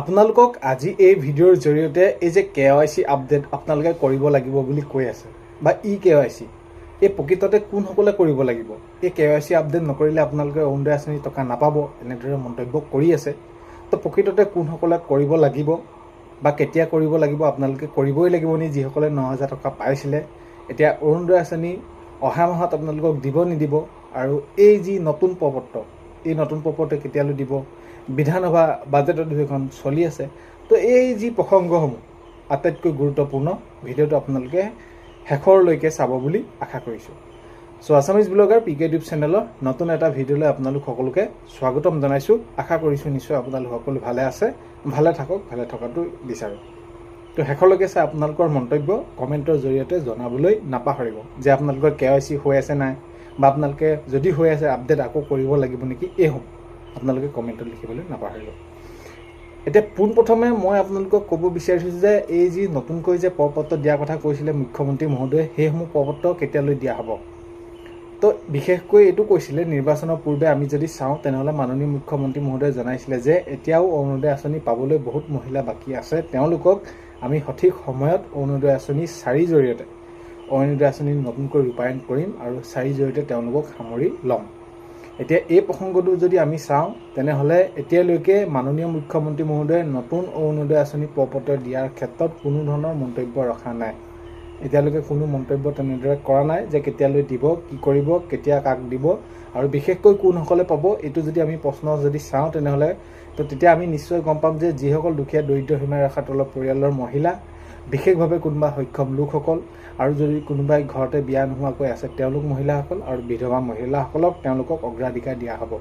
আপোনালোকক আজি এই ভিডিঅ'ৰ জৰিয়তে এই যে KYC আপডেট আপোনালোকে কৰিব লাগিব বুলি কৈ আছে বা KYC এই প্ৰকৃততে কোনসকলে কৰিব লাগিব এই KYC আপডেট নকৰিলে আপোনালোকে অৰুণোদয় আঁচনি টকা নাপাব এনেদৰে মন্তব্য কৰি আছে তো প্ৰকৃততে কোনসকলে কৰিব লাগিব বা কেতিয়া কৰিব লাগিব আপোনালোকে কৰিবই লাগিব নি যিসকলে ৯০০০ টকা পাইছিলে এতিয়া অৰুণোদয় আঁচনি অহা মাহত আপোনালোকক দিব নিদিব আৰু এই যি নতুন প্ৰপত্ৰ এই নতুন প্ৰপত্ৰ কেতিয়ালৈ দিব বিধানসভা বাজেট অধিৱেশন চলি আছে তো এই যি প্ৰসংগসমূহ আটাইতকৈ গুৰুত্বপূৰ্ণ ভিডিঅ'টো আপোনালোকে শেষৰলৈকে চাব বুলি আশা কৰিছোঁ so Assamese blogger PK tube চেনেলৰ নতুন এটা ভিডিঅ'লৈ আপোনালোক সকলোকে স্বাগতম জনাইছোঁ আশা কৰিছোঁ নিশ্চয় আপোনালোক সকলো ভালে আছে ভালে থাকক ভালে থকাটো বিচাৰোঁ তো শেষৰলৈকে চাই আপোনালোকৰ মন্তব্য কমেণ্টৰ জৰিয়তে জনাবলৈ নাপাহৰিব যে আপোনালোকৰ KYC হৈ আছে নাই বা আপোনালোকে যদি হৈ আছে আপডেট আকৌ কৰিব লাগিব নেকি এইসমূহ আপোনালোকে কমেণ্টত লিখিবলৈ নাপাহৰিব এতিয়া পোনপ্ৰথমে মই আপোনালোকক ক'ব বিচাৰিছোঁ যে এই যি নতুনকৈ যে প্ৰপত্ৰ দিয়াৰ কথা কৈছিলে মুখ্যমন্ত্ৰী মহোদয়ে সেইসমূহ প্ৰপত্ৰ কেতিয়ালৈ দিয়া হ'ব তো বিশেষকৈ এইটো কৈছিলে নিৰ্বাচনৰ পূৰ্বে আমি যদি চাওঁ তেনেহ'লে মাননীয় মুখ্যমন্ত্ৰী মহোদয়ে জনাইছিলে যে এতিয়াও অৰুণোদয় আঁচনি পাবলৈ বহুত মহিলা বাকী আছে তেওঁলোকক আমি সঠিক সময়ত অৰুণোদয় আঁচনি 4 জৰিয়তে অৰুণোদয় আঁচনি নতুনকৈ ৰূপায়ণ কৰিম আৰু 4 জৰিয়তে তেওঁলোকক সামৰি ল'ম এতিয়া এই প্ৰসংগটো যদি আমি চাওঁ তেনেহ'লে এতিয়ালৈকে মাননীয় মুখ্যমন্ত্ৰী মহোদয়ে নতুন অৰুণোদয় আঁচনি প্ৰপত্ৰ দিয়াৰ ক্ষেত্ৰত কোনো ধৰণৰ মন্তব্য ৰখা নাই এতিয়ালৈকে কোনো মন্তব্য তেনেদৰে কৰা নাই যে কেতিয়ালৈ দিব কি কৰিব কেতিয়া কাক দিব আৰু বিশেষকৈ কোনসকলে পাব এইটো যদি আমি প্ৰশ্ন যদি চাওঁ তেনেহ'লে তো তেতিয়া আমি নিশ্চয় গম পাম যে যিসকল দুখীয়া দৰিদ্ৰ সীমাৰেখাৰ তলৰ পৰিয়ালৰ মহিলা বিশেষভাৱে কোনোবা সক্ষম লোকসকল আৰু যদি কোনোবাই ঘৰতে বিয়া নোহোৱাকৈ আছে তেওঁলোক মহিলাসকল আৰু বিধৱা মহিলাসকলক তেওঁলোকক অগ্ৰাধিকাৰ দিয়া হ'ব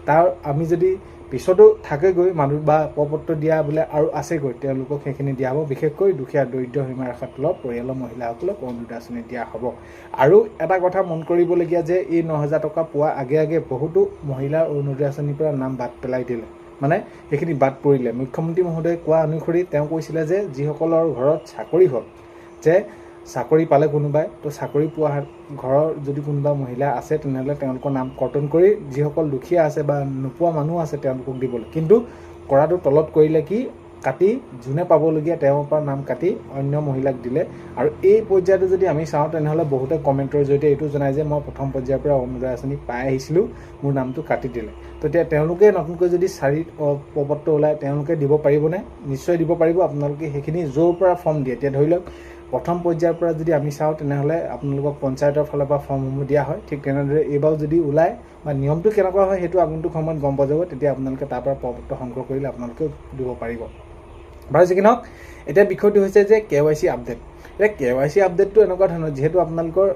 তাৰ আমি যদি পিছতো থাকেগৈ মানুহ বা প্ৰপত্ৰ দিয়া বোলে আৰু আছেগৈ তেওঁলোকক সেইখিনি দিয়া হ'ব বিশেষকৈ দুখীয়া দৰিদ্ৰ সীমাৰেখাৰ তলৰ পৰিয়ালৰ মহিলাসকলক অৰুণোদয় আঁচনি দিয়া হ'ব আৰু এটা কথা মন কৰিবলগীয়া যে এই ৯০০০ টকা পোৱা আগে আগে বহুতো মহিলাৰ অৰুণোদয় আঁচনিৰ পৰা নাম বাদ পেলাই দিলে মানে সেইখিনি বাদ পৰিলে মুখ্যমন্ত্ৰী মহোদয়ে কোৱা অনুসৰি তেওঁ কৈছিলে যে যিসকলৰ ঘৰত চাকৰি হ'ল যে চাকৰি পালে কোনোবাই তো চাকৰি পোৱা ঘৰৰ যদি কোনোবা মহিলা আছে তেনেহ'লে তেওঁলোকৰ নাম কৰ্তন কৰি যিসকল দুখীয়া আছে বা নোপোৱা মানুহ আছে তেওঁলোকক দিবলৈ কিন্তু কৰাটো তলত কৰিলে কি কাটি যোনে পাবলগীয়া তেওঁৰ পৰা নাম কাটি অন্য মহিলাক দিলে আৰু এই পৰ্যায়টো যদি আমি চাওঁ তেনেহ'লে বহুতে কমেণ্টৰ জৰিয়তে এইটো জনায় যে মই প্ৰথম পৰ্যায়ৰ পৰা অৰুণোদয় আঁচনি পাই আহিছিলোঁ মোৰ নামটো কাটি দিলে তো এতিয়া তেওঁলোকে নতুনকৈ যদি 4 প্ৰপত্ৰ ওলায় তেওঁলোকে দিব পাৰিবনে নিশ্চয় দিব পাৰিব আপোনালোকে সেইখিনি য'ৰ পৰা ফৰ্ম দিয়ে এতিয়া ধৰি লওক প্ৰথম পৰ্যায়ৰ পৰা যদি আমি চাওঁ তেনেহ'লে আপোনালোকক পঞ্চায়তৰ ফালৰ পৰা ফৰ্মসমূহ দিয়া হয় ঠিক তেনেদৰে এইবাৰ যদি ওলায় বা নিয়মটো কেনেকুৱা হয় সেইটো আগন্তুক সময়ত গম পোৱা যাব তেতিয়া আপোনালোকে তাৰ পৰা প্ৰপত্ৰ সংগ্ৰহ কৰিলে আপোনালোকে দিব পাৰিব বাৰু যি কি নহওক এতিয়া বিষয়টো হৈছে যে KYC আপডেট এতিয়া KYC আপডেটটো এনেকুৱা ধৰণৰ যিহেতু আপোনালোকৰ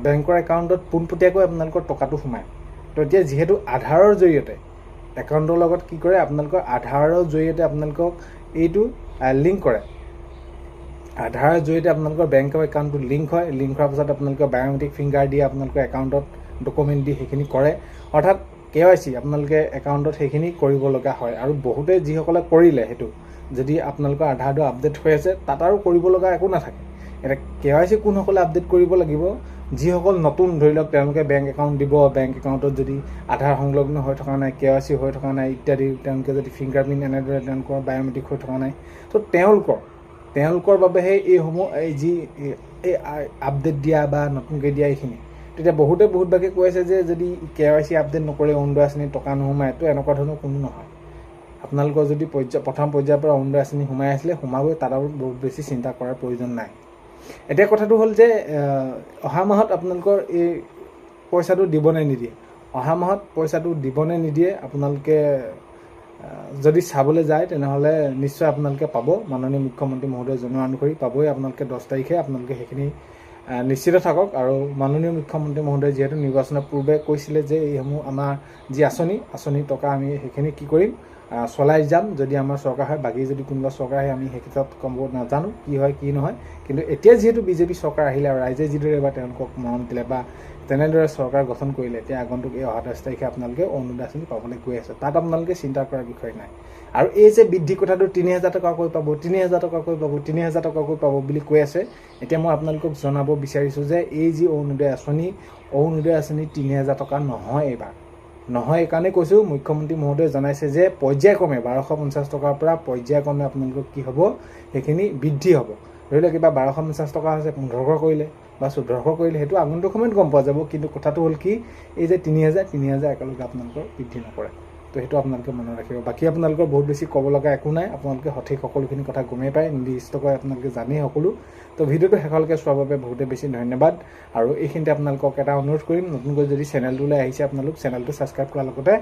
বেংকৰ একাউণ্টত পোনপটীয়াকৈ আপোনালোকৰ টকাটো সোমায় তো এতিয়া যিহেতু আধাৰৰ জৰিয়তে একাউণ্টৰ লগত কি কৰে আপোনালোকৰ আধাৰৰ জৰিয়তে আপোনালোকক এইটো লিংক কৰে আধাৰৰ জৰিয়তে আপোনালোকৰ বেংকৰ একাউণ্টটো লিংক হয় লিংক হোৱাৰ পাছত আপোনালোকৰ বায়'মেট্ৰিক ফিংগাৰ দিয়ে আপোনালোকৰ একাউণ্টত ডকুমেণ্ট দি সেইখিনি কৰে অৰ্থাৎ KYC আপোনালোকে একাউণ্টত সেইখিনি কৰিব লগা হয় আৰু বহুতে যিসকলে কৰিলে সেইটো যদি আপোনালোকৰ আধাৰটো আপডেট হৈ আছে তাত আৰু কৰিব লগা একো নাথাকে এতিয়া KYC কোনসকলে আপডেট কৰিব লাগিব যিসকল নতুন ধৰি লওক তেওঁলোকে বেংক একাউণ্ট দিব বেংক একাউণ্টত যদি আধাৰ সংলগ্ন হৈ থকা নাই KYC হৈ থকা নাই ইত্যাদি তেওঁলোকে যদি ফিংগাৰপ্ৰিণ্ট এনেদৰে তেওঁলোকৰ বায়'মেট্ৰিক হৈ থকা নাই তো তেওঁলোকৰ বাবেহে এইসমূহ এই যি এই আপডেট দিয়া বা নতুনকৈ দিয়া এইখিনি তেতিয়া বহুত ভাগে কৈ আছে যে যদি KYC আপডেট নকৰে অৰুণোদয় আঁচনি টকা নোসোমায় তো এনেকুৱা ধৰণৰ কোনো নহয় আপোনালোকৰ যদি প্ৰথম পৰ্যায়ৰ পৰা অৰুণোদয় আঁচনি সোমাই আছিলে সোমাবই তাত আৰু বহুত বেছি চিন্তা কৰাৰ প্ৰয়োজন নাই এতিয়া কথাটো হ'ল যে অহা মাহত আপোনালোকৰ এই পইচাটো দিবনে নিদিয়ে অহা মাহত পইচাটো দিবনে নিদিয়ে আপোনালোকে যদি চাবলৈ যায় তেনেহ'লে নিশ্চয় আপোনালোকে পাব মাননীয় মুখ্যমন্ত্ৰী মহোদয়ে জনোৱা অনুসৰি পাবই আপোনালোকে 10 তাৰিখে আপোনালোকে সেইখিনি নিশ্চিত থাকক আৰু মাননীয় মুখ্যমন্ত্ৰী মহোদয়ে যিহেতু নিৰ্বাচনৰ পূৰ্বে কৈছিলে যে এইসমূহ আমাৰ যি আঁচনি টকা আমি সেইখিনি কি কৰিম চলাই যাম যদি আমাৰ চৰকাৰ হয় বাকী যদি কোনোবা চৰকাৰ আহে আমি সেই ক্ষেত্ৰত ক'ব নাজানো কি হয় কি নহয় কিন্তু এতিয়া যিহেতু বিজেপি চৰকাৰ আহিলে আৰু ৰাইজে যিদৰে এবাৰ তেওঁলোকক মৰম দিলে বা তেনেদৰে চৰকাৰ গঠন কৰিলে এতিয়া আগন্তুক এই অহা 10 তাৰিখে আপোনালোকে অৰুণোদয় আঁচনি পাবলৈ গৈ আছে তাত আপোনালোকে চিন্তা কৰাৰ বিষয় নাই আৰু এই যে বৃদ্ধি কথাটো ৩০০০ টকাকৈ পাব ৩০০০ টকাকৈ পাব ৩০০০ টকাকৈ পাব বুলি কৈ আছে এতিয়া মই আপোনালোকক জনাব বিচাৰিছোঁ যে এই যি অৰুণোদয় আঁচনি ৩০০০ টকা নহয় এইবাৰ নহয় এইকাৰণে কৈছোঁ মুখ্যমন্ত্ৰী মহোদয়ে জনাইছে যে পৰ্যায়ক্ৰমে 1250 টকাৰ পৰা পৰ্যায়ক্ৰমে আপোনালোকৰ কি হ'ব সেইখিনি বৃদ্ধি হ'ব ধৰি লওক কিবা 1250 টকা হৈছে 1500 কৰিলে বা 1400 কৰিলে সেইটো আগন্তুক সময়ত গম পোৱা যাব কিন্তু কথাটো হ'ল কি এই যে 3000 একেলগে আপোনালোকৰ বৃদ্ধি নকৰে তো সেইটো আপোনালোকে মনত ৰাখিব বাকী আপোনালোকৰ বহুত বেছি ক'ব লগা একো নাই আপোনালোকে সঠিক সকলোখিনি কথা গমেই পায় নিৰ্দিষ্টকৈ আপোনালোকে জানেই সকলো তো ভিডিঅ'টো শেষলৈকে চোৱাৰ বাবে বহুতে বেছি ধন্যবাদ আৰু এইখিনিতে আপোনালোকক এটা অনুৰোধ কৰিম নতুনকৈ যদি চেনেলটোলৈ আহিছে আপোনালোক চেনেলটো ছাবস্ক্ৰাইব কৰাৰ লগতে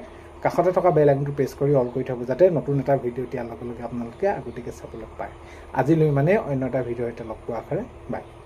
কাষতে থকা বেল আইকনটো প্ৰেছ কৰি অল কৰি থ'ব যাতে নতুন এটা ভিডিঅ' দিয়াৰ লগে লগে আপোনালোকে আগতীয়াকৈ চাবলৈ পায় আজিলৈ মানে অন্য এটা ভিডিঅ' এটা লগ পোৱাৰ আশাৰে বাই